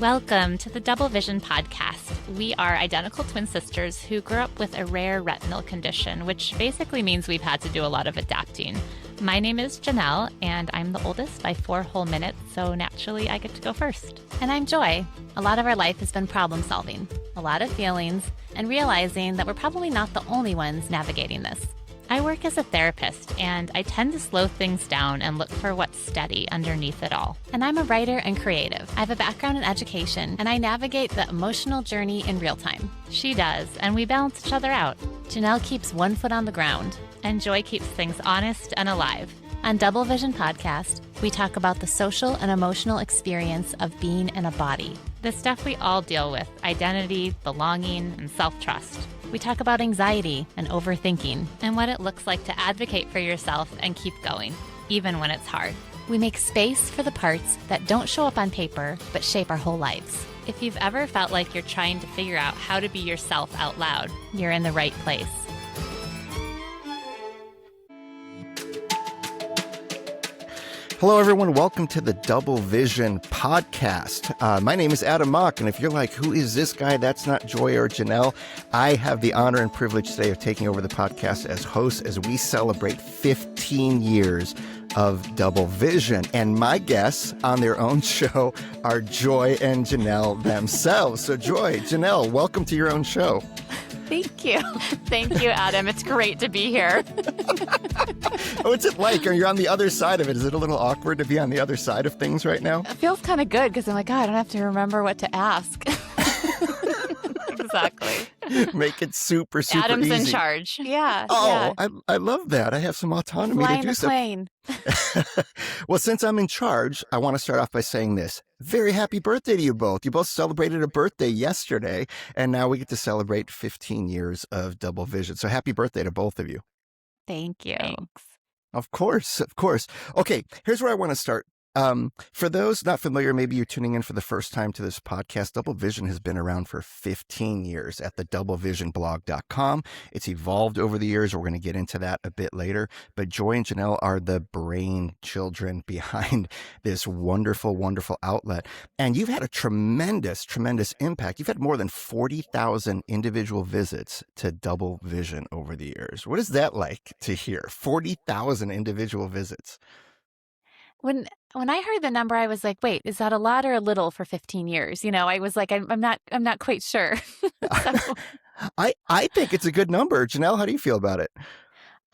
Welcome to the DoubleVision podcast. We are identical twin sisters who grew up with a rare retinal condition, which basically means we've had to do a lot of adapting. My name is Jenelle, and I'm the oldest by 4 whole minutes, so naturally I get to go first. And I'm Joy. A lot of our life has been problem solving, a lot of feelings, and realizing that we're probably not the only ones navigating this. I work as a therapist, and I tend to slow things down and look for what's steady underneath it all. And I'm a writer and creative. I have a background in education, and I navigate the emotional journey in real time. She does, and we balance each other out. Jenelle keeps one foot on the ground, and Joy keeps things honest and alive. On DoubleVision Podcast, we talk about the social and emotional experience of being in a body. The stuff we all deal with, identity, belonging, and self-trust. We talk about anxiety and overthinking and what it looks like to advocate for yourself and keep going, even when it's hard. We make space for the parts that don't show up on paper, but shape our whole lives. If you've ever felt like you're trying to figure out how to be yourself out loud, you're in the right place. Hello, everyone. Welcome to the DoubleVision podcast. My name is Adam Mock, and if you're like, who is this guy? That's not Joy or Jenelle. I have the honor and privilege today of taking over the podcast as host as we celebrate 15 years of DoubleVision. And my guests on their own show are Joy and Jenelle themselves. So Joy, Jenelle, welcome to your own show. Thank you. Thank you, Adam. It's great to be here. What's it like? Are you on the other side of it? Is it a little awkward to be on the other side of things right now? It feels kind of good because I'm like, I don't have to remember what to ask. Exactly. Make it super Adam's easy. in charge. Yeah. Oh, yeah. I love that. I have some autonomy Flying to do the plane. Well, since I'm in charge, I want to start off by saying this. Very happy birthday to you both. You both celebrated a birthday yesterday, and now we get to celebrate 15 years of DoubleVision. So happy birthday to both of you. Thank you. Thanks. Of course, of course. Okay, here's where I want to start. For those not familiar, maybe you're tuning in for the first time to this podcast. DoubleVision has been around for 15 years at the DoubleVisionBlog.com. It's evolved over the years. We're going to get into that a bit later. But Joy and Jenelle are the brain children behind this wonderful, wonderful outlet. And you've had a tremendous, tremendous impact. You've had more than 40,000 individual visits to DoubleVision over the years. What is that like to hear? 40,000 individual visits. When I heard the number, I was like, wait, is that a lot or a little for 15 years? You know, I was like, I'm not quite sure. So, I think it's a good number. Jenelle, how do you feel about it?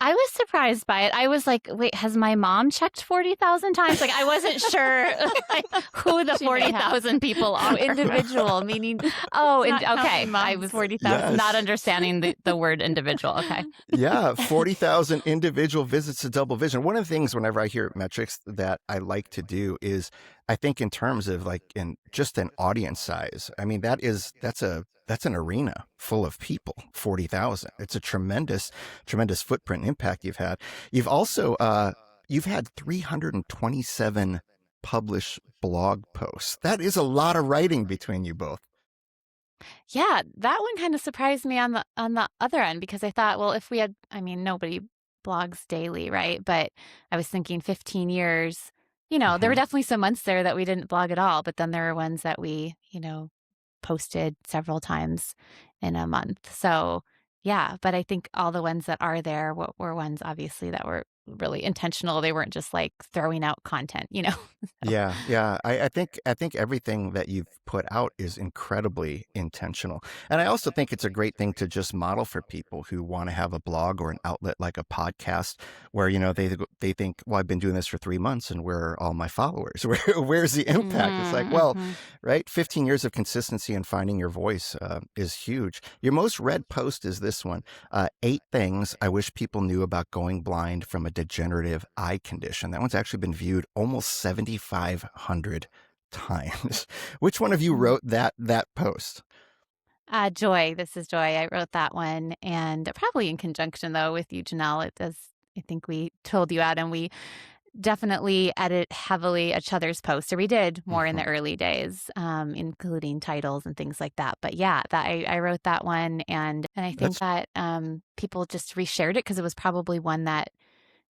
I was surprised by it. I was like, wait, has my mom checked 40,000 times? Like, I wasn't sure who the 40,000 people are. Individual, meaning, okay. I was 40,000, not understanding the word individual. Okay. Yeah, 40,000 individual visits to DoubleVision. One of the things whenever I hear metrics that I like to do is I think in terms of like in just an audience size. I mean, that's an arena full of people, 40,000. It's a tremendous, tremendous footprint and impact you've had. You've also, you've had 327 published blog posts. That is a lot of writing between you both. Yeah, that one kind of surprised me on the other end because I thought, well, if we had, nobody blogs daily, right? But I was thinking 15 years, there were definitely some months there that we didn't blog at all, but then there were ones that we, posted several times in a month. So yeah, but I think all the ones that are there were ones obviously that were really intentional. They weren't just like throwing out content, So. Yeah. I think everything that you've put out is incredibly intentional. And I also think it's a great thing to just model for people who want to have a blog or an outlet like a podcast where, they think, well, I've been doing this for 3 months and where are all my followers? Where's the impact? It's like, well, right. 15 years of consistency and finding your voice is huge. Your most read post is this one, 8 things I wish people knew about going blind from a degenerative eye condition. That one's actually been viewed almost 7,500 times. Which one of you wrote that post? Joy. This is Joy. I wrote that one, and probably in conjunction though with you, Jenelle. It does. I think we told you, Adam. We definitely edit heavily each other's posts, or we did more in the early days, including titles and things like that. But yeah, I wrote that one, and I think that people just reshared it because it was probably one that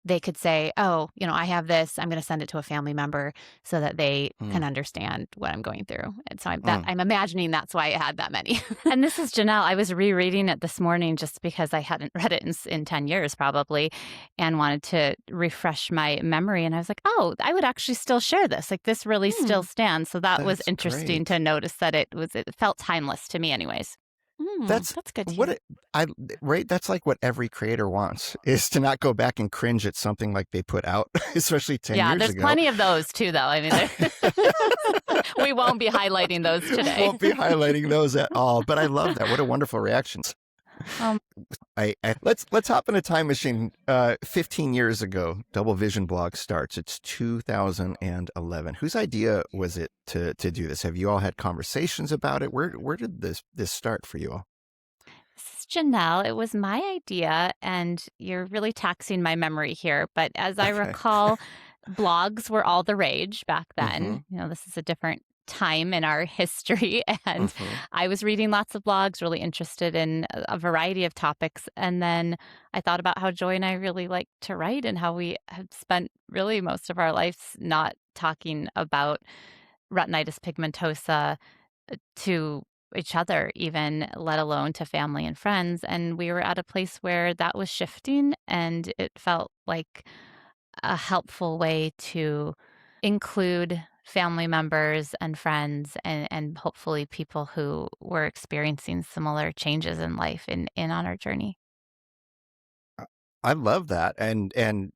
they could say, oh, I have this, I'm going to send it to a family member so that they can understand what I'm going through. And so I'm imagining that's why it had that many. And this is Jenelle. I was rereading it this morning just because I hadn't read it in 10 years probably and wanted to refresh my memory. And I was like, oh, I would actually still share this. Like this really still stands. So that was interesting to notice that it felt timeless to me anyways. That's good to hear. Right. That's like what every creator wants, is to not go back and cringe at something like they put out, especially 10 years ago. Yeah, there's plenty of those too, though. I mean, we won't be highlighting those today. Won't be highlighting those at all. But I love that. What a wonderful reaction. Let's hop in a time machine. 15 years ago, DoubleVisionBlog starts. It's 2011. Whose idea was it to do this? Have you all had conversations about it? Where did this start for you all? This is Jenelle. It was my idea, and you're really taxing my memory here. But as I recall, blogs were all the rage back then. This is a different time in our history, and I was reading lots of blogs, really interested in a variety of topics. And then I thought about how Joy and I really like to write and how we have spent really most of our lives not talking about retinitis pigmentosa to each other, even, let alone to family and friends. And we were at a place where that was shifting, and it felt like a helpful way to include family members and friends and hopefully people who were experiencing similar changes in life in on our journey. I love that. And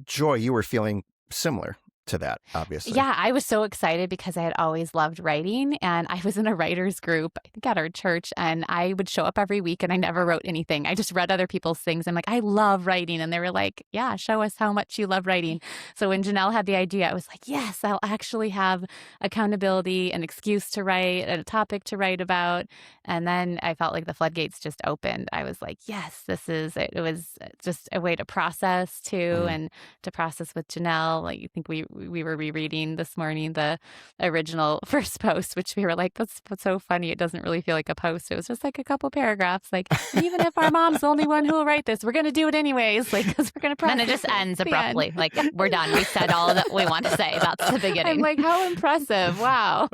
Joy, you were feeling similar to that, obviously. Yeah, I was so excited because I had always loved writing, and I was in a writers group, I think at our church, and I would show up every week and I never wrote anything. I just read other people's things. I'm like, I love writing. And they were like, yeah, show us how much you love writing. So when Jenelle had the idea, I was like, yes, I'll actually have accountability, an excuse to write, and a topic to write about. And then I felt like the floodgates just opened. I was like, yes, this is it. It was just a way to process too, and to process with Jenelle. Like, I think we were rereading this morning the original first post, which we were like, that's what's so funny. It doesn't really feel like a post. It was just like a couple paragraphs. Like, even if our mom's the only one who will write this, we're going to do it anyways. Like, because we're going to process. And it just ends abruptly. Like, we're done. We said all that we want to say. That's the beginning. I'm like, how impressive. Wow.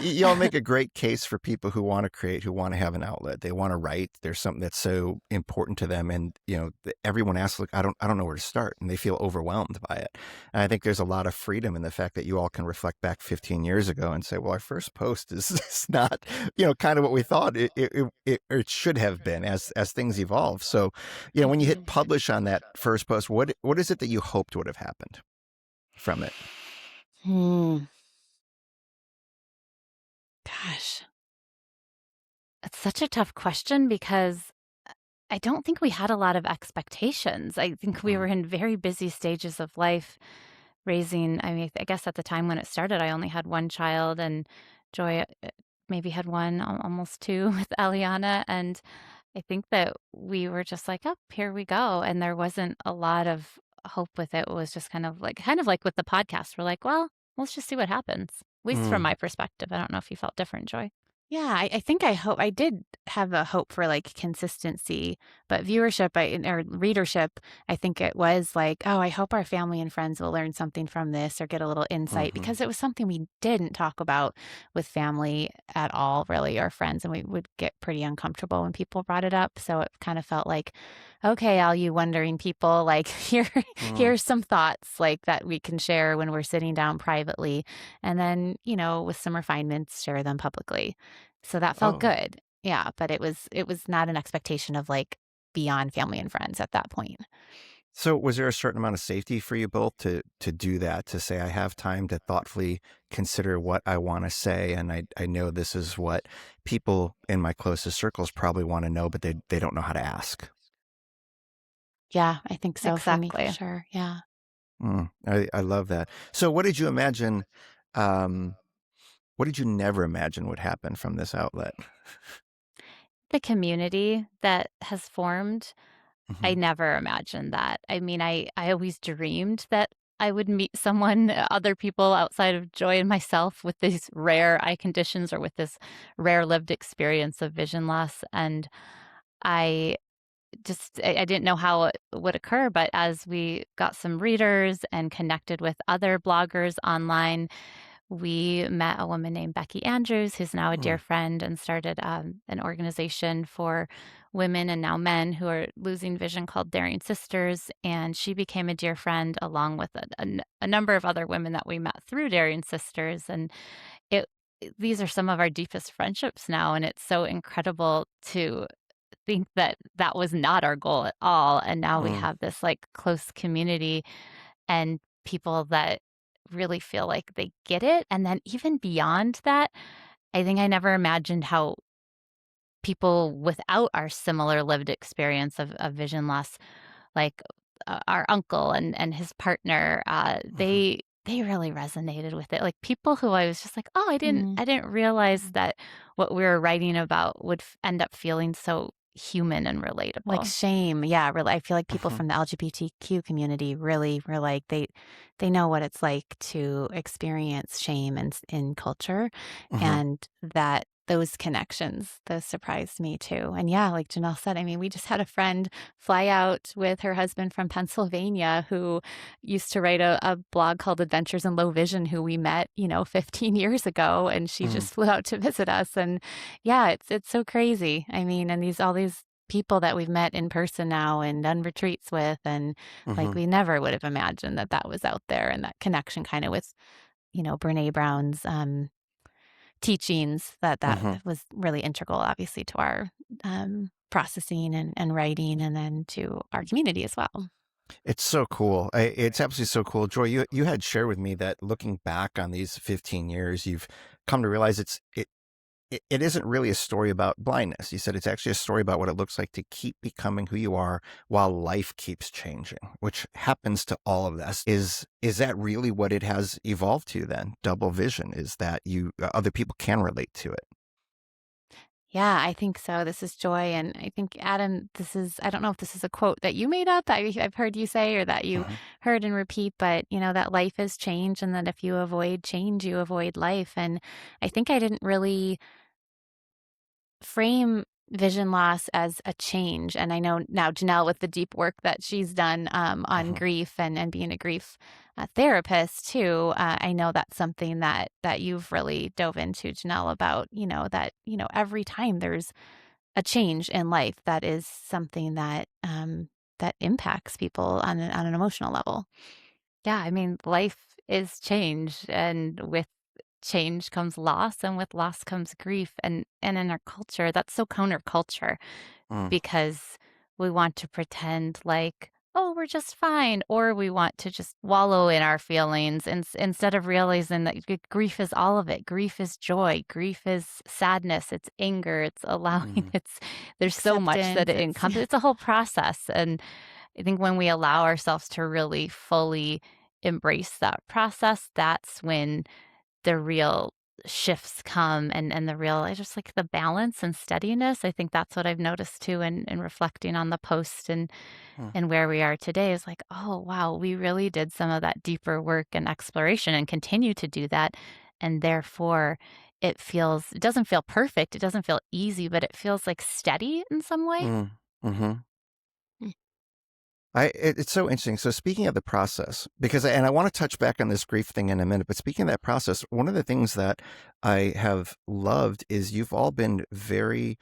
Y'all make a great case for people who want to create, who want to have an outlet. They want to write. There's something that's so important to them. And, everyone asks, look, I don't know where to start. And they feel overwhelmed by it. And I think there's a lot of freedom in the fact that you all can reflect back 15 years ago and say, well, our first post is not, kind of what we thought it should have been as things evolve. So, when you hit publish on that first post, what is it that you hoped would have happened from it? Gosh. It's such a tough question because I don't think we had a lot of expectations. I think we were in very busy stages of life raising. I mean, I guess at the time when it started, I only had one child, and Joy maybe had one, almost two with Eliana. And I think that we were just like, oh, here we go. And there wasn't a lot of hope with it. It was just kind of like with the podcast. We're like, well, let's just see what happens. At least from my perspective. I don't know if you felt different, Joy. Yeah, I think I did have a hope for like consistency, but viewership or readership, I think it was like, oh, I hope our family and friends will learn something from this or get a little insight, because it was something we didn't talk about with family at all, really, or friends, and we would get pretty uncomfortable when people brought it up. So it kind of felt like, okay, all you wondering people, like here's some thoughts like that we can share when we're sitting down privately, and then, with some refinements, share them publicly. So that felt good. Yeah. But it was not an expectation of like beyond family and friends at that point. So was there a certain amount of safety for you both to do that, to say, I have time to thoughtfully consider what I want to say, and I know this is what people in my closest circles probably want to know, but they don't know how to ask? Yeah, I think so. Exactly. For me, for sure. Yeah. I love that. So what did you imagine? What did you never imagine would happen from this outlet? The community that has formed, I never imagined that. I mean, I always dreamed that I would meet someone, other people outside of Joy and myself, with these rare eye conditions or with this rare lived experience of vision loss. And I I didn't know how it would occur, but as we got some readers and connected with other bloggers online, we met a woman named Becky Andrews, who's now a dear Mm, friend, and started an organization for women and now men who are losing vision called Daring Sisters. And she became a dear friend along with a number of other women that we met through Daring Sisters. And it these are some of our deepest friendships now, and it's so incredible to think that that was not our goal at all, and now we mm, have this, like, close community and people that really feel like they get it, and then even beyond that, I think I never imagined how people without our similar lived experience of vision loss, like, our uncle and his partner, mhm, they really resonated with it, like, people who I was just like, "Oh, Mm. I didn't realize that what we were writing about would f end up feeling so human and Like relatable." shame. Yeah, really. I feel like people mhm, from the LGBTQ community really were like they know what it's like to experience shame in culture, mhm. and that those connections, those surprised me too. And yeah, like Janelle said, I mean, we just had a friend fly out with her husband from Pennsylvania who used to write a blog called Adventures in Low Vision, who we met, 15 years ago, and she Mm, just flew out to visit us. And yeah, it's so crazy. I mean, and all these people that we've met in person now and done retreats with, and like mhm, we never would have imagined that that was out there, and that connection kind of with, Brene Brown's teachings, that mhm. was really integral, obviously, to our processing and writing, and then to our community as well. It's so cool. It's absolutely so cool. Joy, you had shared with me that looking back on these 15 years, you've come to realize it isn't really a story about blindness. You said it's actually a story about what it looks like to keep becoming who you are while life keeps changing, which happens to all of us. Is that really what it has evolved to then? Double vision is that you other people can relate to it. Yeah, I think so. This is Joy, and I think, Adam, I don't know if this is a quote that you made up, I've heard you say, or that you Mhm, heard and repeat, but, that life is change, and that if you avoid change, you avoid life. And I think I didn't really frame vision loss as a change. And I know now Janelle, with the deep work that she's done on mhm, grief and being a grief therapist too, I know that's something that you've really dove into, Janelle, about, that, every time there's a change in life, that is something that impacts people on an emotional level. Yeah, I mean, life is change, and with change comes loss, and with loss comes grief. And in our culture, that's so counterculture, mm, because we want to pretend like, oh, we're just fine, or we want to just wallow in our feelings, instead of realizing that grief is all of it. Grief is joy, grief is sadness, it's anger, it's allowing, mm, there's so much that Acceptance. it It's encompasses. It's a whole process. And I think when we allow ourselves to really fully embrace that process, that's when the real shifts come, and the real, I just like the balance and steadiness. I think that's what I've noticed too in reflecting on the post mm. and where we are today, is like, oh wow, we really did some of that deeper work and exploration and continue to do that. And therefore it doesn't feel perfect, it doesn't feel easy, but it feels like steady in some way. Mm, mhm. It's so interesting. So speaking of the process, and I want to touch back on this grief thing in a minute, but speaking of that process, one of the things that I have loved is you've all been very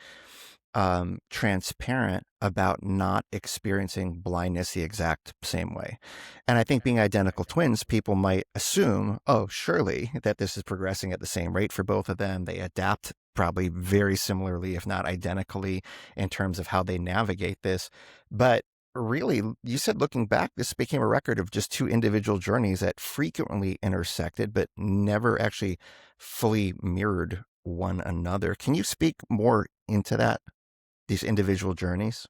transparent about not experiencing blindness the exact same way. And I think being identical twins, people might assume, oh, surely that this is progressing at the same rate for both of them. They adapt probably very similarly, if not identically, in terms of how they navigate this. But really, you said looking back, this became a record of just two individual journeys that frequently intersected, but never actually fully mirrored one another. Can you speak more into that? These individual journeys?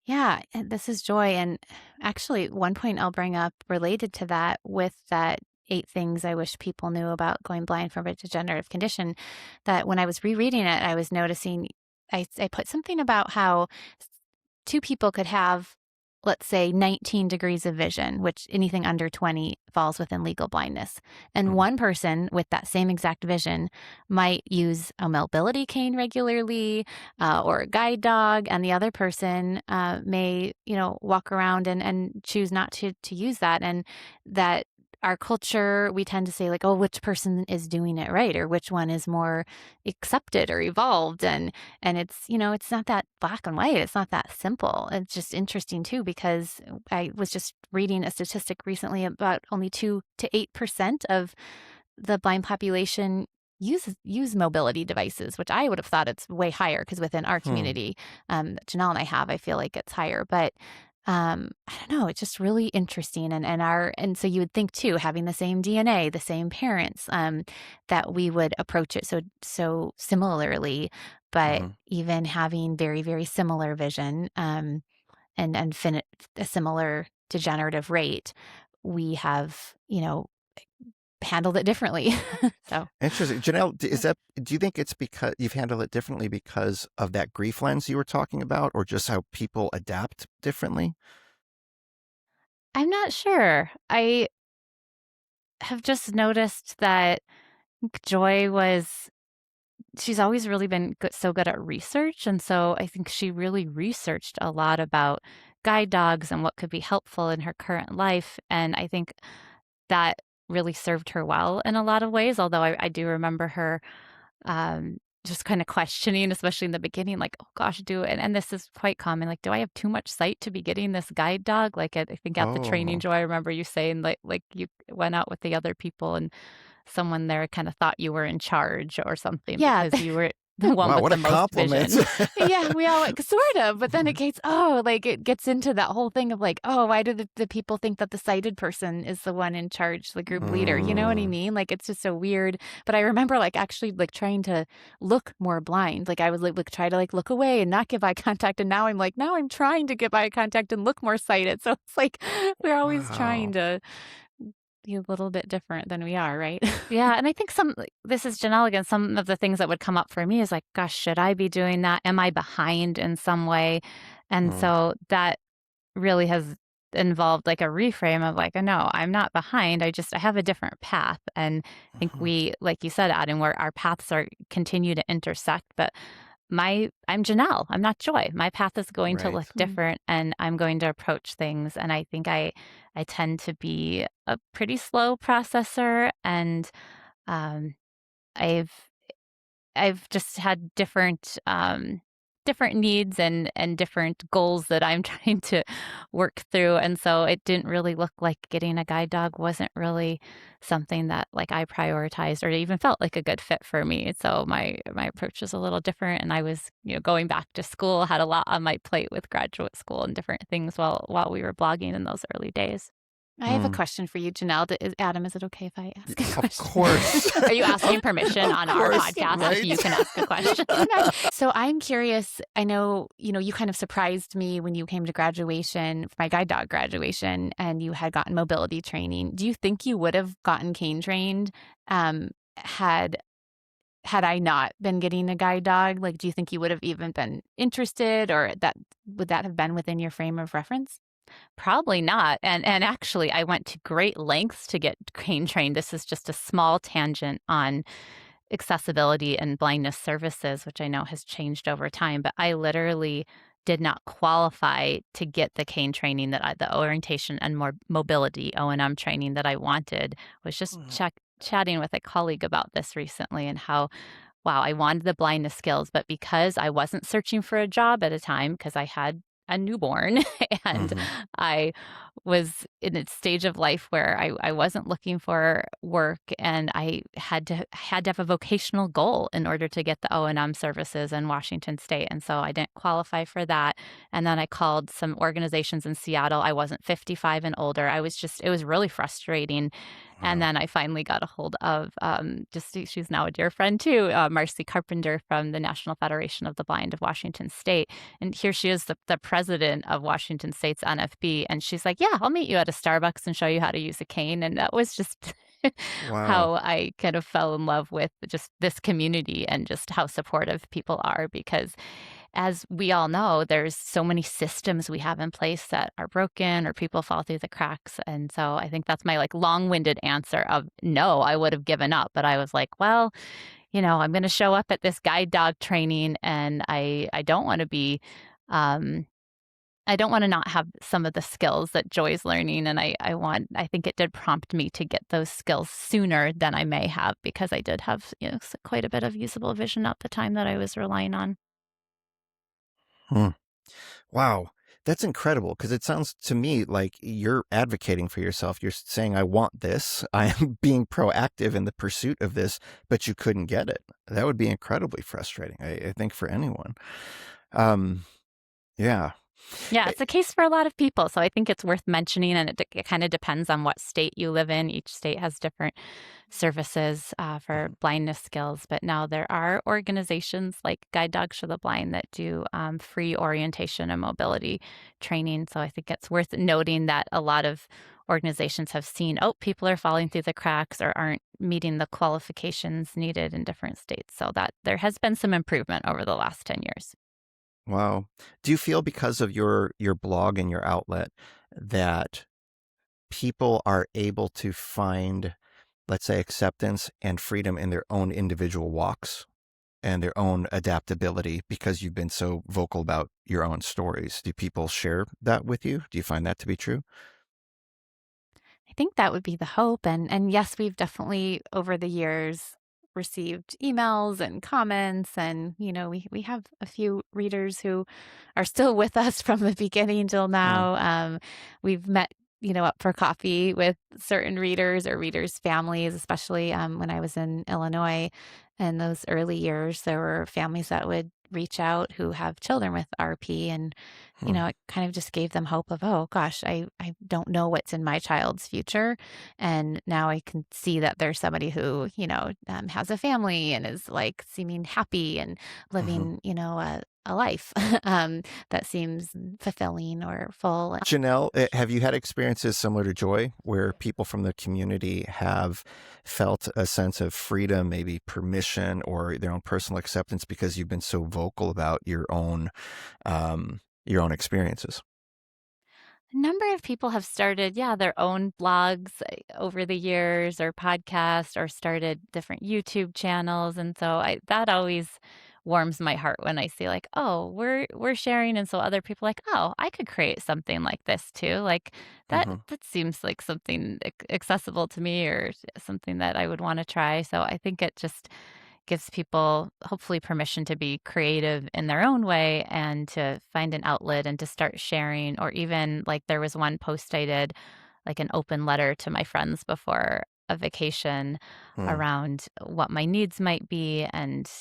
Yeah, and this is Joy. And actually, one point I'll bring up related to that, with that 8 things I wish people knew about going blind from a degenerative condition, that when I was rereading it, I was noticing I put something about how two people could have let's say 19 degrees of vision, which anything under 20 falls within legal blindness. And one person with that same exact vision might use a mobility cane regularly or a guide dog, and the other person may, walk around and choose not to use that. And that our culture, we tend to say like, oh, which person is doing it right, or which one is more accepted or evolved. And it's, it's not that black and white. It's not that simple. It's just interesting too, because I was just reading a statistic recently about only 2 to 8% of the blind population use mobility devices, which I would have thought it's way higher, because within our community, Jenelle and I have, I feel like it's higher. But I don't know, it's just really interesting. And so you would think too, having the same DNA, the same parents, that we would approach it so similarly, but even having very, very similar vision, and a similar degenerative rate, we have, handled it differently. So Interesting. Jenelle, do you think it's because you've handled it differently because of that grief lens you were talking about, or just how people adapt differently? I'm not sure. I have just noticed that she's always really been so good at research. And so I think she really researched a lot about guide dogs and what could be helpful in her current life. And I think that really served her well in a lot of ways. Although I do remember her just kind of questioning, especially in the beginning, like, oh gosh, and this is quite common, like, do I have too much sight to be getting this guide dog? Like I think at the training, Oh, Joy, I remember you saying like you went out with the other people and someone there kind of thought you were in charge or something, Yeah. because you were the one wow, with what the a most compliment. vision. Yeah, we all sort of, but then it gets into that whole thing of like, oh, why do the people think that the sighted person is the one in charge, the group leader? You know what I mean? Like, it's just so weird. But I remember like actually like trying to look more blind. Like I was like try to like look away and not give eye contact. And now I'm trying to give eye contact and look more sighted. So it's like we're always Wow. trying to be a little bit different than we are, right? Yeah, and I think this is Jenelle again, some of the things that would come up for me is like, gosh, should I be doing that? Am I behind in some way? And Mm. so that really has involved like a reframe of like, no, I'm not behind. I have a different path. And I think like you said, Adam, where our paths continue to intersect, but I'm Jenelle. I'm not Joy. My path is going to Right. look different, and I'm going to approach things. And I think I tend to be a pretty slow processor, and um, I've just had different needs and different goals that I'm trying to work through. And so it didn't really look like getting a guide dog wasn't really something that like I prioritized or even felt like a good fit for me. So my approach was a little different, and I was, going back to school, had a lot on my plate with graduate school and different things while we were blogging in those early days. I have a question for you, Jenelle. Adam, is it okay if I ask a Of question? course. Are you asking permission on our course, podcast right? if you can ask a question? So I'm curious. I know, you kind of surprised me when you came to graduation, my guide dog graduation, and you had gotten mobility training. Do you think you would have gotten cane trained had I not been getting a guide dog? Like, do you think you would have even been interested, or would that have been within your frame of reference? Probably not. And actually, I went to great lengths to get cane trained. This is just a small tangent on accessibility and blindness services, which I know has changed over time. But I literally did not qualify to get the cane training the orientation and more mobility O&M training that I wanted. Was just chatting with a colleague about this recently, and how, wow, I wanted the blindness skills, but because I wasn't searching for a job at a time, because I had a newborn and I was in a stage of life where I wasn't looking for work, and I had to have a vocational goal in order to get the O&M services in Washington State. And so I didn't qualify for that. And then I called some organizations in Seattle. I wasn't 55 and older. It was really frustrating. And then I finally got a hold of she's now a dear friend too, Marcy Carpenter from the National Federation of the Blind of Washington State. And here she is, the president of Washington State's NFB. And she's like, yeah, I'll meet you at a Starbucks and show you how to use a cane. And that was just Wow. how I kind of fell in love with just this community and just how supportive people are, because as we all know, there's so many systems we have in place that are broken or people fall through the cracks. And so I think that's my like long-winded answer of no, I would have given up. But I was like, well, I'm going to show up at this guide dog training, and I don't want to be, I don't want to not have some of the skills that Joy's learning. And I think it did prompt me to get those skills sooner than I may have, because I did have, quite a bit of usable vision at the time that I was relying on. Hmm. Wow. That's incredible, because it sounds to me like you're advocating for yourself. You're saying, I want this. I am being proactive in the pursuit of this, but you couldn't get it. That would be incredibly frustrating, I think, for anyone. Yeah. Yeah, it's a case for a lot of people. So I think it's worth mentioning, and it kind of depends on what state you live in. Each state has different services for blindness skills. But now there are organizations like Guide Dogs for the Blind that do free orientation and mobility training. So I think it's worth noting that a lot of organizations have seen, people are falling through the cracks or aren't meeting the qualifications needed in different states. So that there has been some improvement over the last 10 years. Wow. Do you feel, because of your blog and your outlet, that people are able to find, let's say, acceptance and freedom in their own individual walks and their own adaptability because you've been so vocal about your own stories? Do people share that with you? Do you find that to be true? I think that would be the hope. And yes, we've definitely over the years received emails and comments, and we have a few readers who are still with us from the beginning till now. We've met up for coffee with certain readers or readers' families, especially when I was in Illinois in those early years. There were families that would reach out who have children with RP, and it kind of just gave them hope of, oh gosh, I don't know what's in my child's future, and now I can see that there's somebody who has a family and is like seeming happy and living a life that seems fulfilling or full. Jenelle, have you had experiences similar to Joy, where people from the community have felt a sense of freedom, maybe permission, or their own personal acceptance because you've been so vocal about your own experiences? A number of people have started, their own blogs over the years, or podcasts, or started different YouTube channels. And so that always warms my heart when I see like, oh, we're sharing, and so other people are like, oh, I could create something like this too. Like that seems like something accessible to me, or something that I would want to try. So I think it just gives people hopefully permission to be creative in their own way and to find an outlet and to start sharing. Or even like there was one post I did, like an open letter to my friends before a vacation around what my needs might be, and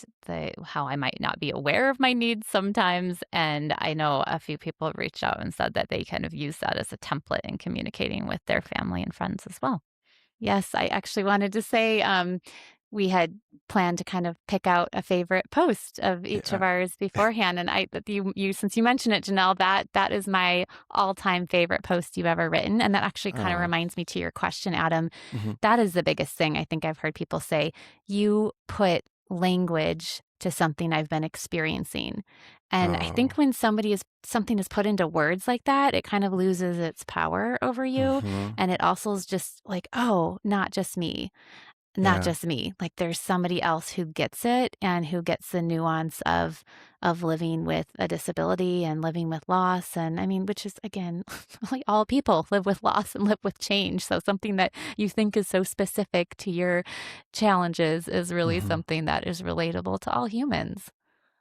how I might not be aware of my needs sometimes. And I know a few people have reached out and said that they kind of use that as a template in communicating with their family and friends as well. Yes, I actually wanted to say we had planned to kind of pick out a favorite post of each of ours beforehand. And you since you mentioned it, Jenelle, that is my all-time favorite post you've ever written. And that actually kind of reminds me to your question, Adam. That is the biggest thing I think I've heard people say. You put language to something I've been experiencing. And I think when something is put into words like that, it kind of loses its power over you. And it also is just like, oh, not just me. Not just me. Like there's somebody else who gets it, and who gets the nuance of living with a disability and living with loss. And I mean, which is, again, like all people live with loss and live with change. So something that you think is so specific to your challenges is really something that is relatable to all humans.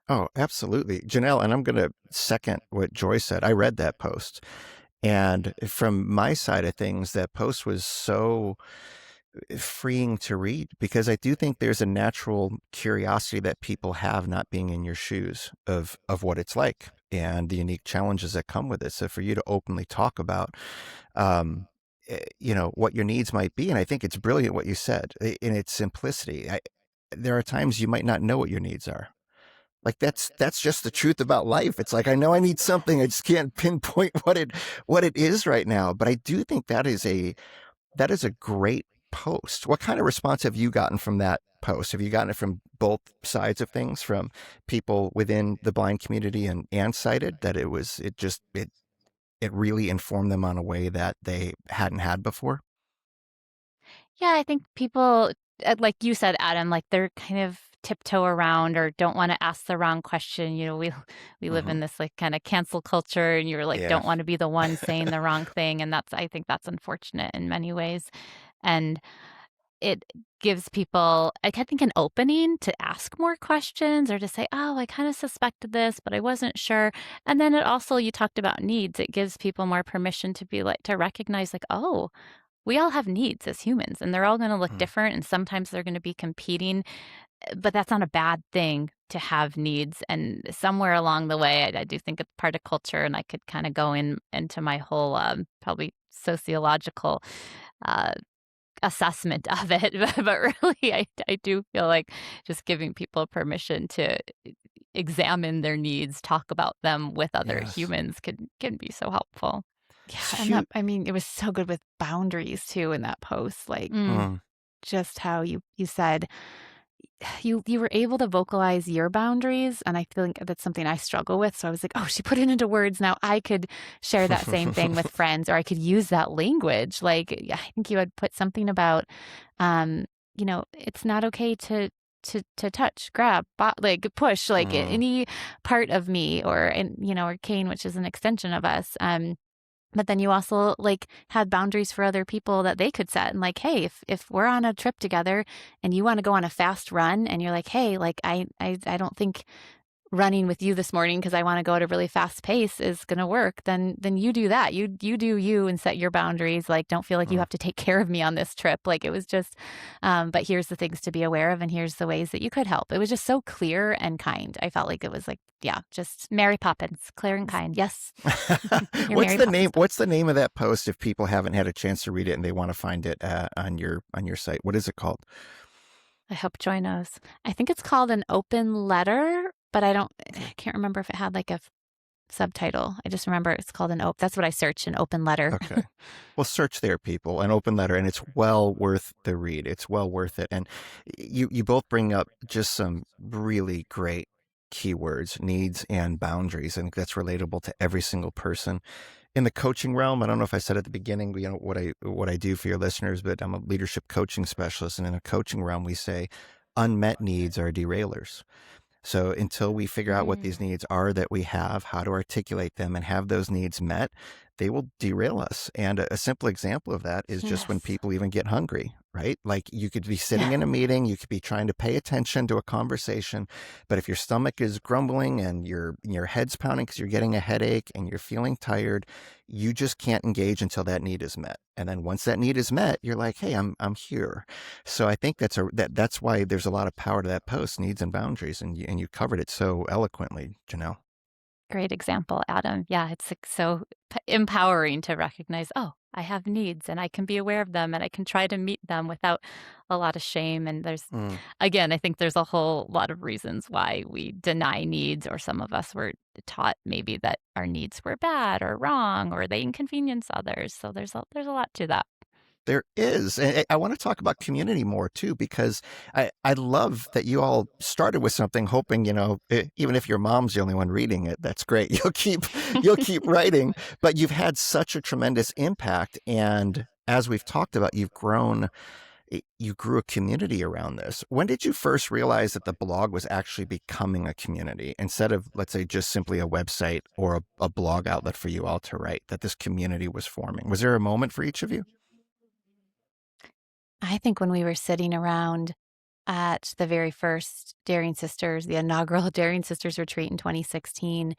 Oh, absolutely. Jenelle, and I'm going to second what Joy said. I read that post, and from my side of things, that post was so freeing to read, because I do think there's a natural curiosity that people have, not being in your shoes, of what it's like and the unique challenges that come with it. So for you to openly talk about, what your needs might be, and I think it's brilliant what you said in its simplicity. There are times you might not know what your needs are. Like that's just the truth about life. It's like, I know I need something, I just can't pinpoint what it is right now. But I do think that is a great post. What kind of response have you gotten from that post? Have you gotten it from both sides of things, from people within the blind community and sighted, that it really informed them on a way that they hadn't had before? Yeah, I think people, like you said, Adam, like they're kind of tiptoe around or don't want to ask the wrong question. We live in this like kind of cancel culture, and you're like Yeah. don't want to be the one saying the wrong thing, and I think that's unfortunate in many ways, and it gives people, I think, an opening to ask more questions or to say, oh, I kind of suspected this, but I wasn't sure. And then it also, you talked about needs. It gives people more permission to be like, to recognize like, oh, we all have needs as humans and they're all going to look different. And sometimes they're going to be competing, but that's not a bad thing to have needs. And somewhere along the way, I do think it's part of culture, and I could kind of go into my whole probably sociological assessment of it. But really, I do feel like just giving people permission to examine their needs, talk about them with other humans can be so helpful. Yeah, and it was so good with boundaries too in that post. Like just how you said you were able to vocalize your boundaries, and I think that's something I struggle with. So I was like, oh, she put it into words. Now I could share that same thing with friends, or I could use that language. Like I think you had put something about, it's not okay to touch, grab, like push, like any part of me, or Kane, which is an extension of us. But then you also like had boundaries for other people that they could set, and like, hey, if we're on a trip together and you want to go on a fast run, and you're like, hey, like I don't think running with you this morning because I want to go at a really fast pace is going to work, then you do that. You do you and set your boundaries. Like, don't feel like you have to take care of me on this trip. Like, it was just, but here's the things to be aware of, and here's the ways that you could help. It was just so clear and kind. I felt like it was like, yeah, just Mary Poppins, clear and kind. Yes. What's the name of that post if people haven't had a chance to read it and they want to find it on your site? What is it called? I hope Joy knows. I think it's called An Open Letter, but I can't remember if it had like a subtitle. I just remember it's called that's what I searched, An Open Letter. Okay. Well, search there, people, An Open Letter, and it's well worth the read. It's well worth it. And you both bring up just some really great keywords, needs and boundaries. I think that's relatable to every single person. In the coaching realm, I don't know if I said at the beginning, what I do for your listeners, but I'm a leadership coaching specialist. And in a coaching realm, we say unmet needs are derailers. So until we figure out what these needs are that we have, how to articulate them and have those needs met, they will derail us. And a simple example of that is just when people even get hungry, right? Like, you could be sitting in a meeting, you could be trying to pay attention to a conversation, but if your stomach is grumbling and your head's pounding because you're getting a headache and you're feeling tired, you just can't engage until that need is met. And then once that need is met, you're like, hey, I'm here. So I think that's why there's a lot of power to that post, needs and boundaries, and you covered it so eloquently, Jenelle. Great example, Adam. Yeah, it's like so empowering to recognize, oh, I have needs and I can be aware of them and I can try to meet them without a lot of shame. And again, I think there's a whole lot of reasons why we deny needs, or some of us were taught maybe that our needs were bad or wrong, or they inconvenience others. So there's a lot to that. There is. And I want to talk about community more too, because I love that you all started with something hoping, even if your mom's the only one reading it, that's great. You'll keep writing, but you've had such a tremendous impact. And as we've talked about, you grew a community around this. When did you first realize that the blog was actually becoming a community instead of, let's say, just simply a website or a blog outlet for you all to write, that this community was forming? Was there a moment for each of you? I think when we were sitting around at the very first Daring Sisters, the inaugural Daring Sisters retreat in 2016,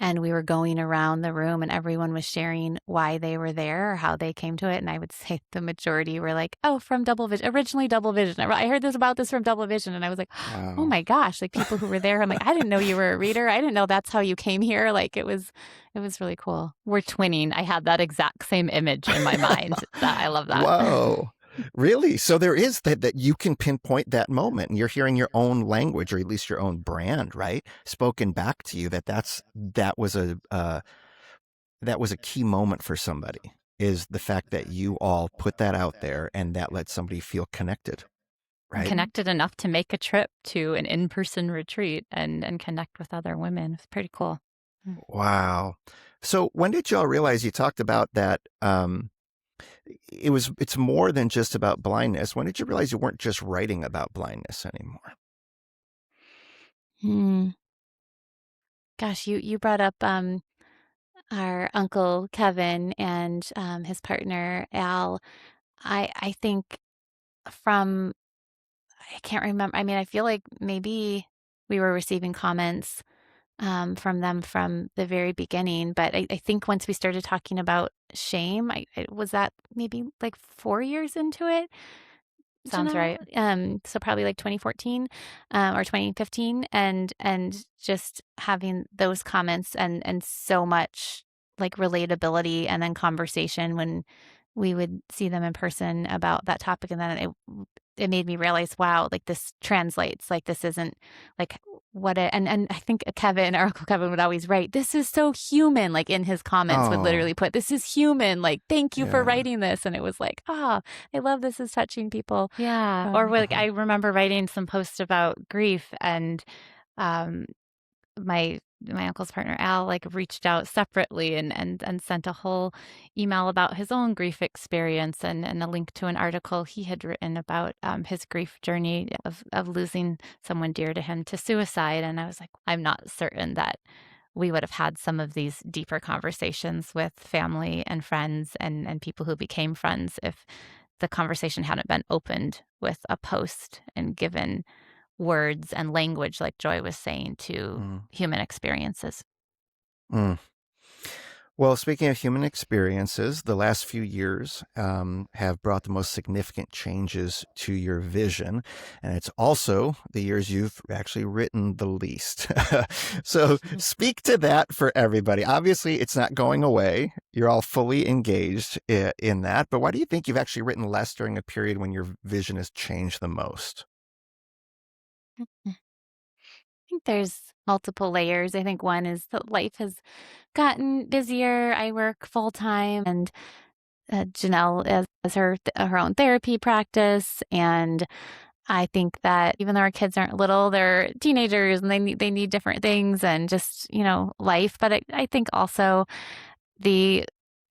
and we were going around the room and everyone was sharing why they were there or how they came to it. And I would say the majority were like, oh, from DoubleVision, originally DoubleVision. I heard about this from DoubleVision. And I was like, Wow. Oh my gosh, like people who were there. I'm like, I didn't know you were a reader. I didn't know that's how you came here. Like it was really cool. We're twinning. I had that exact same image in my mind. I love that. Whoa. Really? So there is that you can pinpoint that moment, and you're hearing your own language, or at least your own brand, right? Spoken back to you that was a key moment for somebody. is the fact that you all put that out there and that lets somebody feel connected, right? Connected enough to make a trip to an in-person retreat and connect with other women. It's pretty cool. Wow. So when did y'all realize, you talked about that, it's more than just about blindness. When did you realize you weren't just writing about blindness anymore? Gosh, you brought up our uncle Kevin and his partner Al. I think from I can't remember. I mean, I feel like maybe we were receiving comments from them from the very beginning, but I think once we started talking about shame, was that maybe like 4 years into it. Sounds right. So probably like 2014 or 2015, and just having those comments and so much like relatability and then conversation when we would see them in person about that topic, and then it made me realize, wow, like this translates, like this isn't like what it, and I think Kevin, our Uncle Kevin, would always write, "This is so human," like in his comments would literally put, "This is human," like, "Thank you for writing this," and it was like, I love this is touching people. Yeah. Or like I remember writing some posts about grief, and my uncle's partner Al like reached out separately and sent a whole email about his own grief experience and a link to an article he had written about his grief journey of losing someone dear to him to suicide. And I was like, I'm not certain that we would have had some of these deeper conversations with family and friends and people who became friends if the conversation hadn't been opened with a post and given words and language, like Joy was saying, to human experiences. Well, speaking of human experiences, the last few years have brought the most significant changes to your vision. And it's also the years you've actually written the least. So speak to that for everybody. Obviously, it's not going away. You're all fully engaged in that. But why do you think you've actually written less during a period when your vision has changed the most? I think there's multiple layers. I think one is that life has gotten busier. I work full time, and Jenelle has her own therapy practice, and I think that even though our kids aren't little, they're teenagers and they need different things and just life. But I think also the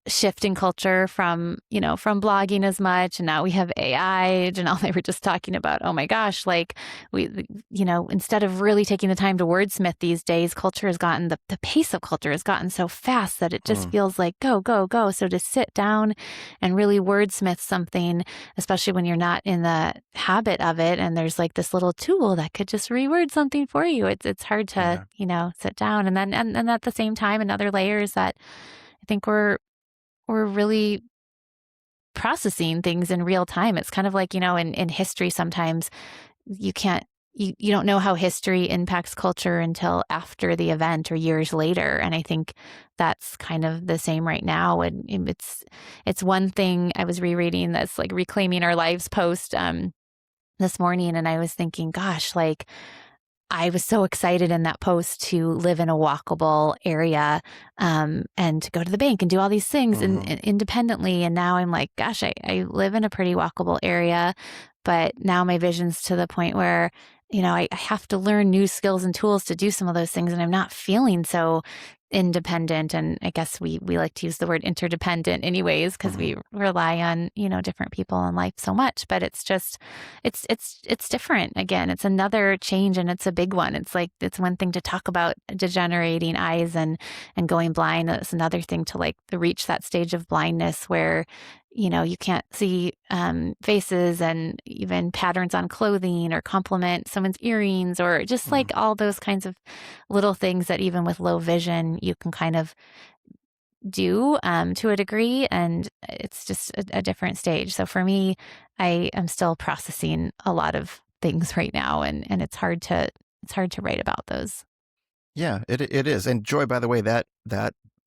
shift in culture from blogging as much, and now we have AI. Janelle and I were just talking about, oh my gosh, like we instead of really taking the time to wordsmith these days, culture has gotten the pace of culture has gotten so fast that it just feels like go go go. So to sit down and really wordsmith something, especially when you're not in the habit of it, and there's like this little tool that could just reword something for you, it's hard to sit down. And then and at the same time, another layer is that I think we're really processing things in real time. It's kind of like, in history, sometimes you don't know how history impacts culture until after the event or years later. And I think that's kind of the same right now. And it's one thing. I was rereading this like Reclaiming Our Lives post this morning, and I was thinking, gosh, like I was so excited in that post to live in a walkable area and to go to the bank and do all these things independently. And now I'm like, gosh, I live in a pretty walkable area, but now my vision's to the point where, I have to learn new skills and tools to do some of those things. And I'm not feeling so independent. And I guess we like to use the word interdependent anyways, because we rely on, different people in life so much, but it's just, it's different. Again, it's another change, and it's a big one. It's like, it's one thing to talk about degenerating eyes and going blind. It's another thing to like reach that stage of blindness where, you can't see faces and even patterns on clothing or compliment someone's earrings or just like all those kinds of little things that even with low vision, you can kind of do to a degree. And it's just a different stage. So for me, I am still processing a lot of things right now. And it's hard to write about those. Yeah, it is. And Joy, by the way, that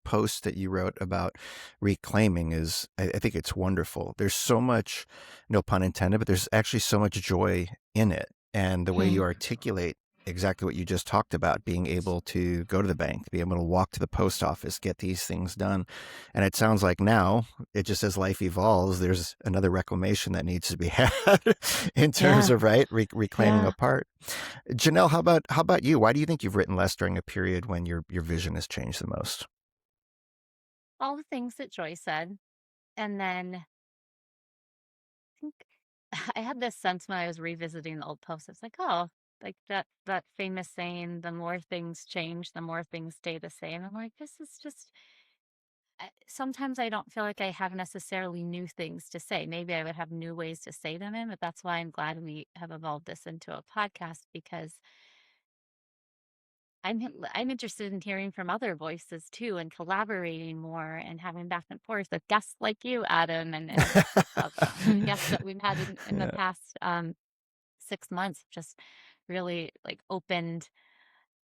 post that you wrote about reclaiming is, I think it's wonderful. There's so much, no pun intended, but there's actually so much joy in it. And the way you articulate exactly what you just talked about, being able to go to the bank, be able to walk to the post office, get these things done. And it sounds like now, it just as life evolves, there's another reclamation that needs to be had in terms of, right, reclaiming a part. Jenelle, how about you? Why do you think you've written less during a period when your vision has changed the most? All the things that Joy said. And then I think I had this sense when I was revisiting the old posts. It's like, oh, like that famous saying, the more things change, the more things stay the same. I'm like, this is just sometimes I don't feel like I have necessarily new things to say. Maybe I would have new ways to say them in, but that's why I'm glad we have evolved this into a podcast, because I'm interested in hearing from other voices too, and collaborating more and having back and forth with guests like you, Adam, and guests that we've had in the past 6 months. Just really like opened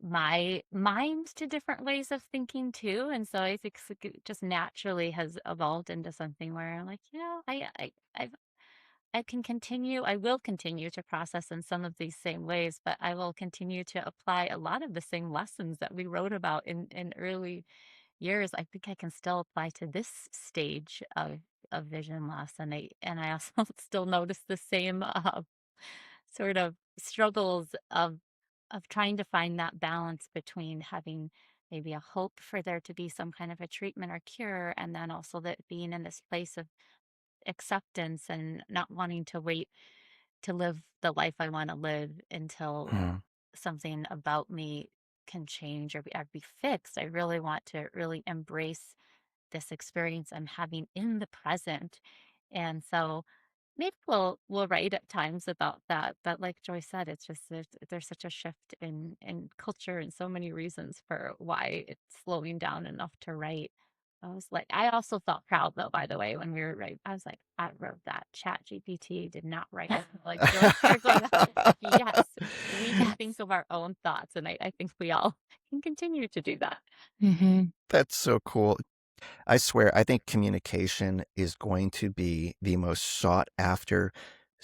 my mind to different ways of thinking too. And so I think it just naturally has evolved into something where I'm like, I will continue to process in some of these same ways, but I will continue to apply a lot of the same lessons that we wrote about in early years. I think I can still apply to this stage of vision loss. And I also still notice the same sort of struggles of trying to find that balance between having maybe a hope for there to be some kind of a treatment or cure, and then also that being in this place of acceptance and not wanting to wait to live the life I want to live until something about me can change or be fixed. I really want to really embrace this experience I'm having in the present. And so maybe we'll write at times about that. But like Joy said, it's just there's such a shift in culture and so many reasons for why it's slowing down enough to write. I also felt proud though, by the way, when we were writing. I was like, I wrote that. Chat GPT did not write it. Like, Joy, yes, we can think of our own thoughts. And I think we all can continue to do that. That's so cool. I swear, I think communication is going to be the most sought after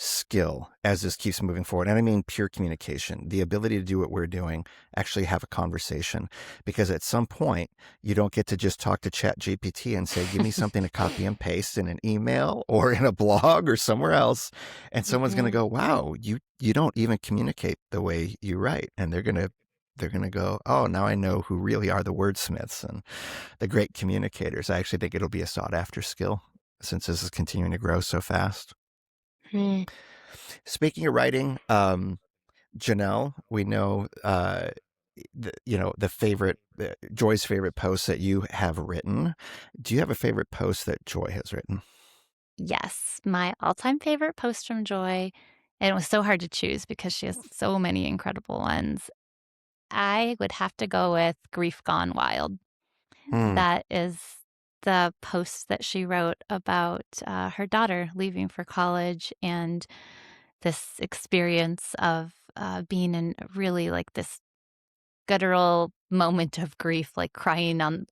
skill as this keeps moving forward. And I mean pure communication, the ability to do what we're doing, actually have a conversation. Because at some point, you don't get to just talk to Chat GPT and say, give me something to copy and paste in an email or in a blog or somewhere else. And someone's going to go, wow, you don't even communicate the way you write. And they're going to go, oh, now I know who really are the wordsmiths and the great communicators. I actually think it'll be a sought after skill since this is continuing to grow so fast. Speaking of writing, Jenelle, we know, Joy's favorite post that you have written. Do you have a favorite post that Joy has written? Yes, my all-time favorite post from Joy, and it was so hard to choose because she has so many incredible ones. I would have to go with Grief Gone Wild. That is the post that she wrote about her daughter leaving for college and this experience of being in really like this guttural moment of grief, like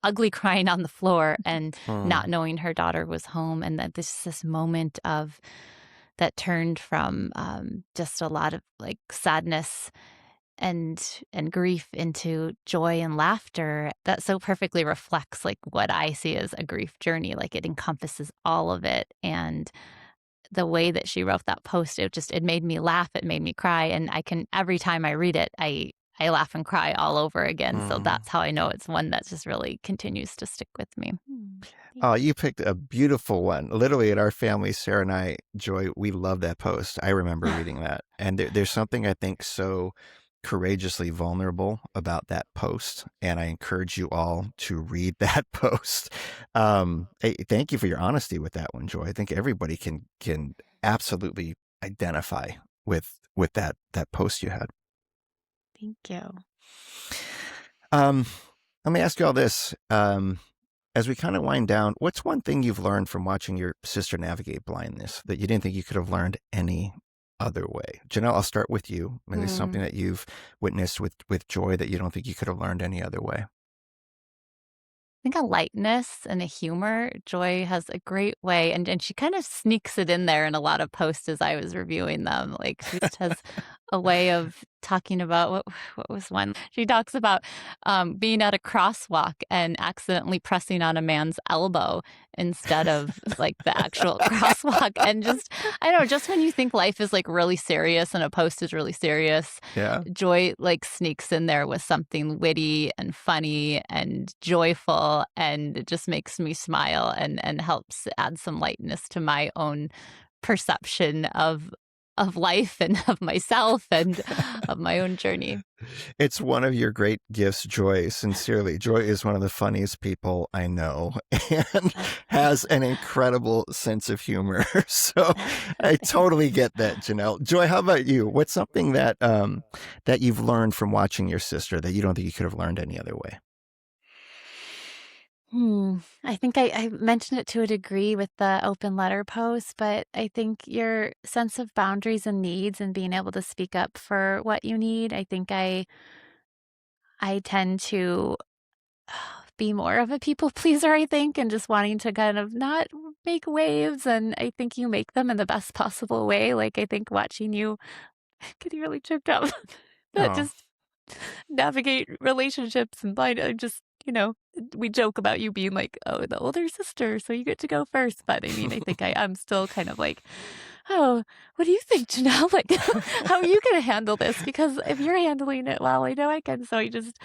ugly crying on the floor and not knowing her daughter was home. And that this moment of that turned from just a lot of like sadness and grief into joy and laughter that so perfectly reflects like what I see as a grief journey. Like it encompasses all of it. And the way that she wrote that post, it made me laugh, it made me cry. And every time I read it, I laugh and cry all over again. So that's how I know it's one that just really continues to stick with me. Oh, you picked a beautiful one. Literally, in our family, Sarah and I, Joy, we love that post. I remember reading that. And there's something I think so courageously vulnerable about that post. And I encourage you all to read that post. Thank you for your honesty with that one, Joy. I think everybody can absolutely identify with that post you had. Thank you. Let me ask you all this. As we kind of wind down, what's one thing you've learned from watching your sister navigate blindness that you didn't think you could have learned any other way? Jenelle, I'll start with you. Maybe something that you've witnessed with Joy that you don't think you could have learned any other way. I think a lightness and a humor. Joy has a great way, and she kind of sneaks it in there in a lot of posts as I was reviewing them. Like she just has a way of talking about what was one? She talks about being at a crosswalk and accidentally pressing on a man's elbow instead of like the actual crosswalk. And just, I don't know, just when you think life is like really serious and a post is really serious, Yeah. Joy like sneaks in there with something witty and funny and joyful, and it just makes me smile and helps add some lightness to my own perception of life and of myself and of my own journey. It's one of your great gifts, Joy. Sincerely, Joy is one of the funniest people I know and has an incredible sense of humor. So I totally get that, Jenelle. Joy, how about you? What's something that that you've learned from watching your sister that you don't think you could have learned any other way? I think I mentioned it to a degree with the open letter post, but I think your sense of boundaries and needs and being able to speak up for what you need, I think I tend to be more of a people pleaser, I think, and just wanting to kind of not make waves. And I think you make them in the best possible way. Like, I think watching you getting really choked up, that Oh, just navigate relationships and blind, I just, we joke about you being like, oh, the older sister, so you get to go first. But I mean, I think I'm still kind of like, oh, what do you think, Jenelle? Like, how are you going to handle this? Because if you're handling it well, I know I can. So I just,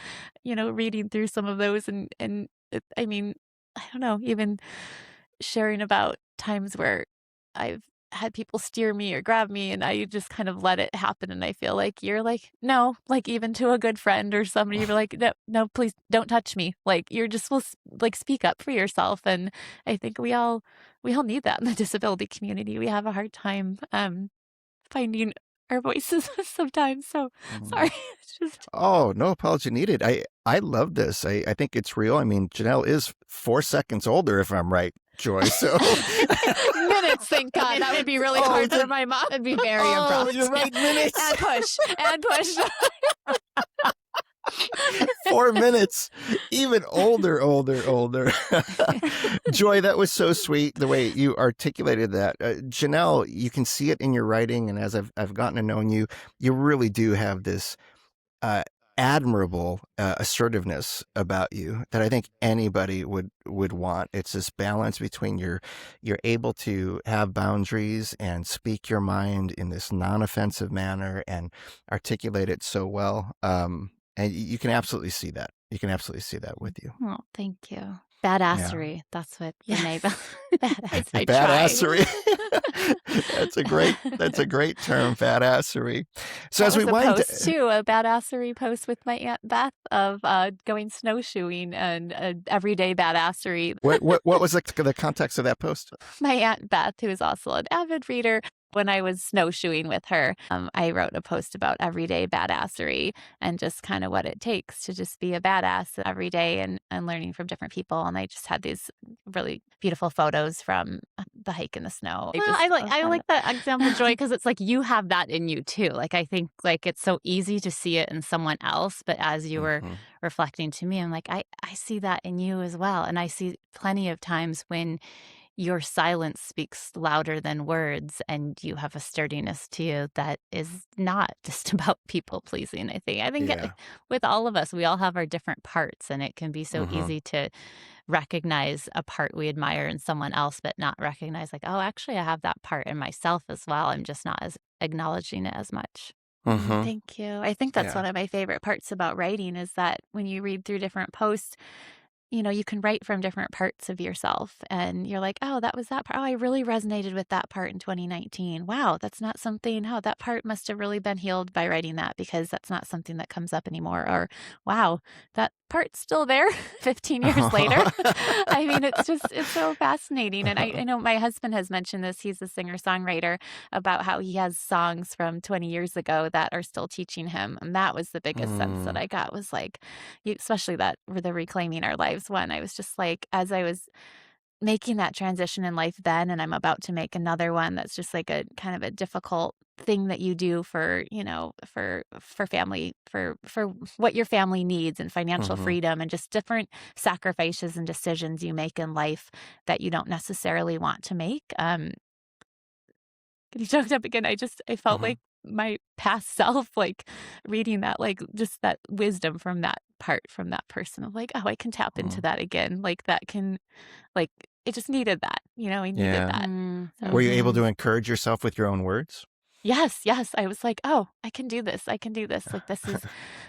reading through some of those and I mean, I don't know, even sharing about times where I've had people steer me or grab me and I just kind of let it happen. And I feel like you're like, no, like even to a good friend or somebody, you're like, no, please don't touch me. Like you're just like speak up for yourself. And I think we all need that in the disability community. We have a hard time finding our voices sometimes. So sorry. It's just oh, no apology needed. I love this. I think it's real. I mean, Jenelle is 4 seconds older, if I'm right, Joy. So minutes, thank God. That would be really hard for my mom. It'd be very oh, abrupt. you're right, minutes. And push. 4 minutes, even older. Joy, that was so sweet the way you articulated that. Jenelle, you can see it in your writing, and as I've gotten to know you, you really do have this admirable assertiveness about you that I think anybody would want. It's this balance between you're able to have boundaries and speak your mind in this non-offensive manner and articulate it so well. And you can absolutely see that. You can absolutely see that with you. Oh, thank you. Badassery. That's what the name. Badass. I Badassery. That's a great term, badassery. So that as we was a wind post too, a badassery post with my Aunt Beth of going snowshoeing and everyday badassery. what was the context of that post? My Aunt Beth, who is also an avid reader, when I was snowshoeing with her, I wrote a post about everyday badassery and just kind of what it takes to just be a badass every day and learning from different people. And I just had these really beautiful photos from the hike in the snow. I like that example, Joy, because it's like you have that in you too. Like I think like it's so easy to see it in someone else, but as you were reflecting to me, I'm like, I see that in you as well. And I see plenty of times when your silence speaks louder than words and you have a sturdiness to you that is not just about people pleasing. I think with all of us, we all have our different parts, and it can be so easy to recognize a part we admire in someone else, but not recognize like, oh, actually I have that part in myself as well. I'm just not as acknowledging it as much. Thank you. I think that's one of my favorite parts about writing is that when you read through different posts, you can write from different parts of yourself and you're like, oh, that was that part. Oh, I really resonated with that part in 2019. Wow, that's not something, oh, that part must have really been healed by writing that because that's not something that comes up anymore. Or, wow, that part's still there 15 years later. I mean, it's so fascinating. And I know my husband has mentioned this. He's a singer-songwriter about how he has songs from 20 years ago that are still teaching him. And that was the biggest sense that I got was like, especially that the Reclaiming Our Lives one. I was just like, as I was making that transition in life then, and I'm about to make another one that's just like a kind of a difficult thing that you do for, for family, for what your family needs and financial freedom and just different sacrifices and decisions you make in life that you don't necessarily want to make. Getting choked up again. I felt like my past self, like reading that, like just that wisdom from that person of like, oh, I can tap into that again. Like that can, like, it just needed that, I needed Yeah. that. So Were you able to encourage yourself with your own words? yes, I was like, oh, I can do this. Like, this is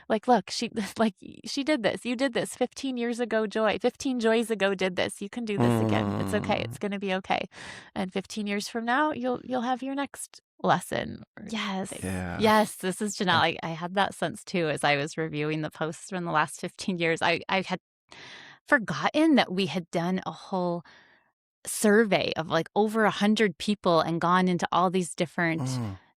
like, look, she did this. You did this 15 years ago, Joy. 15 joys ago did this. You can do this again. It's okay. It's going to be okay. And 15 years from now, you'll have your next lesson. Yes. Yeah. Yes, this is Jenelle. I had that sense too as I was reviewing the posts from the last 15 years. I had forgotten that we had done a whole survey of like over 100 people and gone into all these different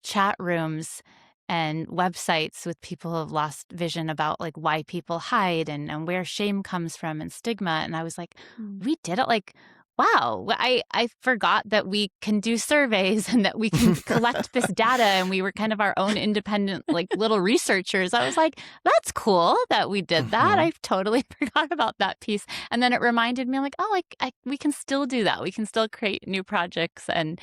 chat rooms and websites with people who have lost vision about like why people hide and where shame comes from and stigma. And I was like, we did it. Like, wow, I forgot that we can do surveys and that we can collect this data, and we were kind of our own independent like little researchers. I was like, that's cool that we did that. I totally forgot about that piece. And then it reminded me, I'm like, oh, like we can still do that. We can still create new projects and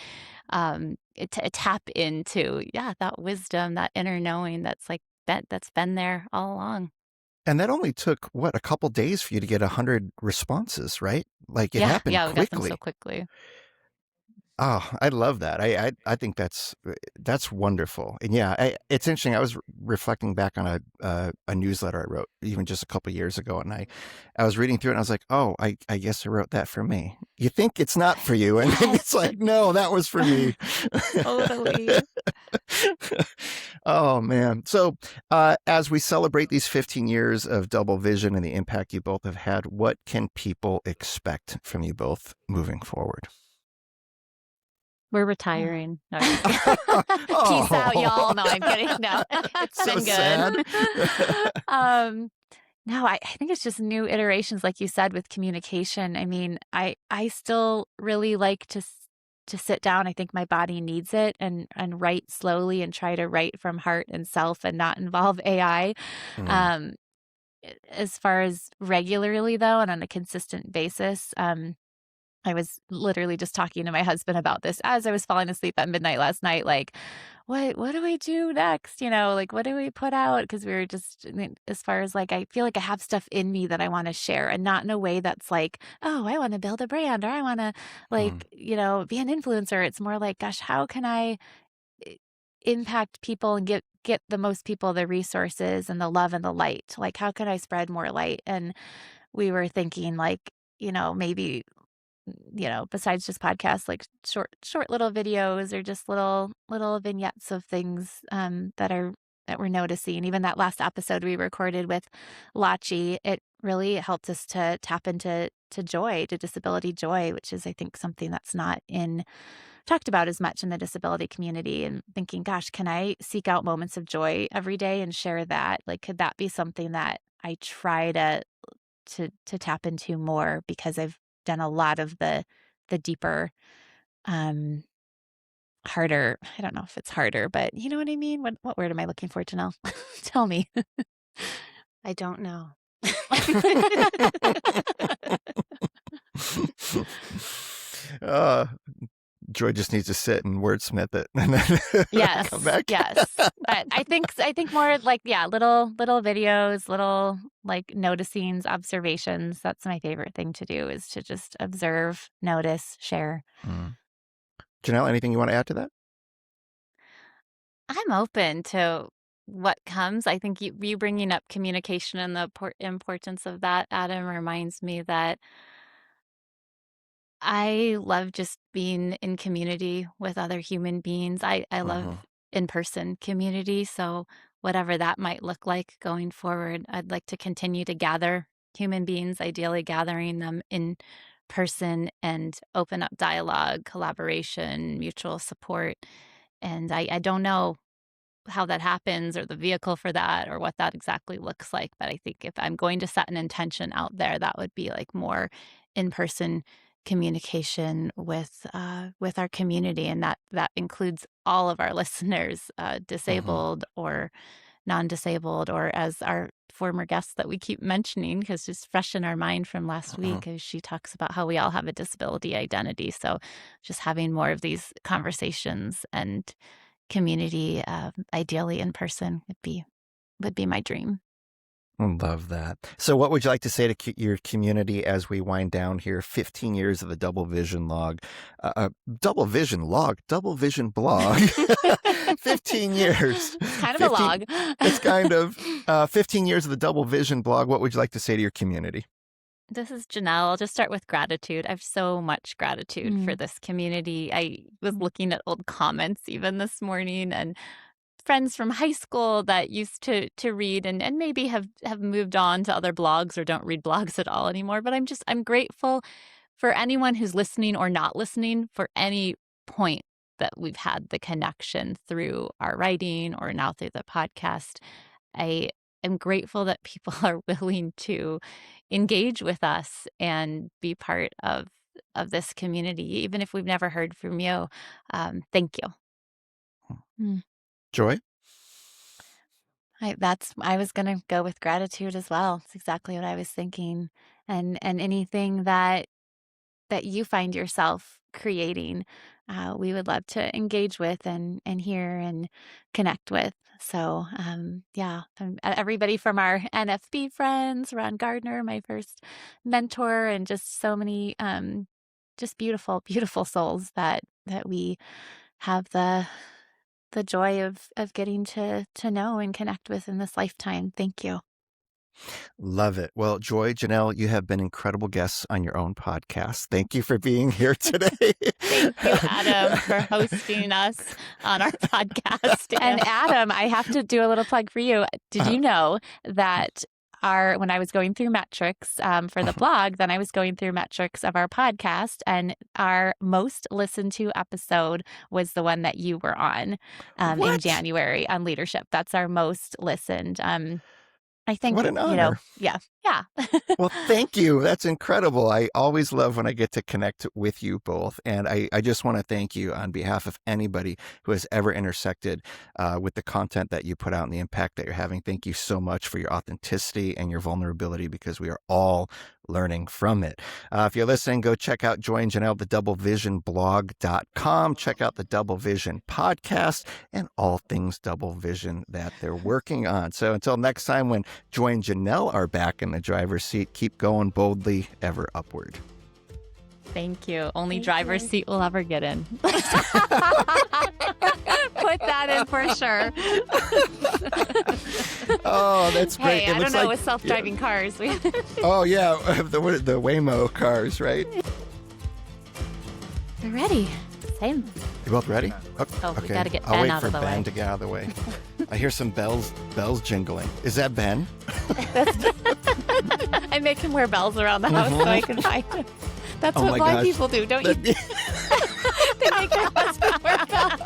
tap into, that wisdom, that inner knowing that's like that's been there all along. And that only took, what, a couple days for you to get 100 responses, right? Like it happened we got them quickly. so quickly. Oh, I love that. I think that's wonderful. And yeah, it's interesting. I was reflecting back on a newsletter I wrote even just a couple of years ago, and I was reading through it and I was like, oh, I guess I wrote that for me. You think it's not for you, and then it's like, no, that was for me. Totally. Oh man. So as we celebrate these 15 years of Double Vision and the impact you both have had, what can people expect from you both moving forward? We're retiring. No, Peace out, y'all. No, I'm kidding. No, it's So been good. No, I think it's just new iterations, like you said, with communication. I mean, I still really like to sit down. I think my body needs it, and write slowly and try to write from heart and self and not involve AI. As far as regularly though, and on a consistent basis, I was literally just talking to my husband about this as I was falling asleep at midnight last night. Like, what do we do next? Like, what do we put out? Because we were just, as far as like, I feel like I have stuff in me that I want to share, and not in a way that's like, oh, I want to build a brand, or I want to like, be an influencer. It's more like, gosh, how can I impact people and get the most people the resources and the love and the light? Like, how can I spread more light? And we were thinking like, maybe besides just podcasts, like short little videos, or just little vignettes of things that we're noticing. Even that last episode we recorded with Lachi, it really helped us to tap into joy, to disability joy, which is, I think, something that's not talked about as much in the disability community. And thinking, gosh, can I seek out moments of joy every day and share that? Like, could that be something that I try to tap into more, because I've done a lot of the deeper, harder, I don't know if it's harder, but you know what I mean? What word am I looking for, Jenelle? Tell me. I don't know. Joy just needs to sit and wordsmith it, and then Yes, come back. yes. But I think more like, little videos, little like noticings, observations. That's my favorite thing to do, is to just observe, notice, share. Jenelle, anything you want to add to that? I'm open to what comes. I think you bringing up communication and the importance of that, Adam, reminds me that I love just being in community with other human beings. I love in-person community. So whatever that might look like going forward, I'd like to continue to gather human beings, ideally gathering them in person, and open up dialogue, collaboration, mutual support. And I don't know how that happens, or the vehicle for that, or what that exactly looks like. But I think if I'm going to set an intention out there, that would be like more in-person communication with our community, and that includes all of our listeners, disabled or non-disabled, or as our former guest that we keep mentioning, because it's fresh in our mind from last week, as she talks about how we all have a disability identity. So just having more of these conversations and community, ideally in person, would be my dream. Love that. So what would you like to say to your community as we wind down here? 15 years of the DoubleVision log, DoubleVision blog, 15 years. It's kind of a log. It's kind of 15 years of the DoubleVision blog. What would you like to say to your community? This is Jenelle. I'll just start with gratitude. I have so much gratitude for this community. I was looking at old comments even this morning, and friends from high school that used to read and maybe have moved on to other blogs or don't read blogs at all anymore. But I'm grateful for anyone who's listening or not listening, for any point that we've had the connection through our writing or now through the podcast. I am grateful that people are willing to engage with us and be part of this community, even if we've never heard from you. Thank you. Joy? I was going to go with gratitude as well. It's exactly what I was thinking. And anything that you find yourself creating, we would love to engage with and hear and connect with. So, everybody from our NFB friends, Ron Gardner, my first mentor, and just so many just beautiful, beautiful souls that we have the joy of getting to know and connect with in this lifetime. Thank you. Love it. Well, Joy, Jenelle, you have been incredible guests on your own podcast. Thank you for being here today. Thank you, Adam, for hosting us on our podcast. And Adam, I have to do a little plug for you. Did you know that when I was going through metrics for the blog, then I was going through metrics of our podcast, and our most listened to episode was the one that you were on in January on leadership. That's our most listened. I think, what an honor. Yeah. Well, thank you. That's incredible. I always love when I get to connect with you both. And I just want to thank you on behalf of anybody who has ever intersected with the content that you put out and the impact that you're having. Thank you so much for your authenticity and your vulnerability, because we are all learning from it. If you're listening, go check out Joy and Jenelle, the DoubleVisionBlog.com. Check out the Double Vision podcast and all things Double Vision that they're working on. So until next time, when Joy and Jenelle are back in the driver's seat, keep going boldly, ever upward. Thank you. Only driver's seat we'll ever get in. Put that in for sure. Oh, that's great. Hey, I don't know with self-driving cars. Oh, yeah. The Waymo cars, right? We're ready. Same. You both ready? Okay. We got to get I'll Ben wait out for of the Ben way. to get out of the way. I hear some bells jingling. Is that Ben? I make him wear bells around the house so I can find him. That's what blind people do, don't you? They make their husband wear bells.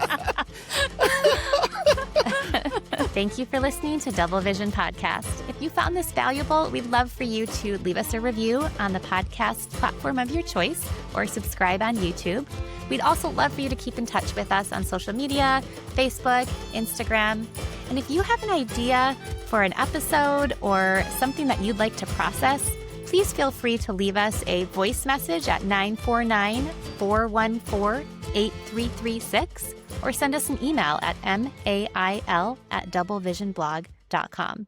Thank you for listening to Double Vision Podcast. If you found this valuable, we'd love for you to leave us a review on the podcast platform of your choice or subscribe on YouTube. We'd also love for you to keep in touch with us on social media, Facebook, Instagram. And if you have an idea for an episode or something that you'd like to process, please feel free to leave us a voice message at 949-414-8336 or send us an email at mail@doublevisionblog.com.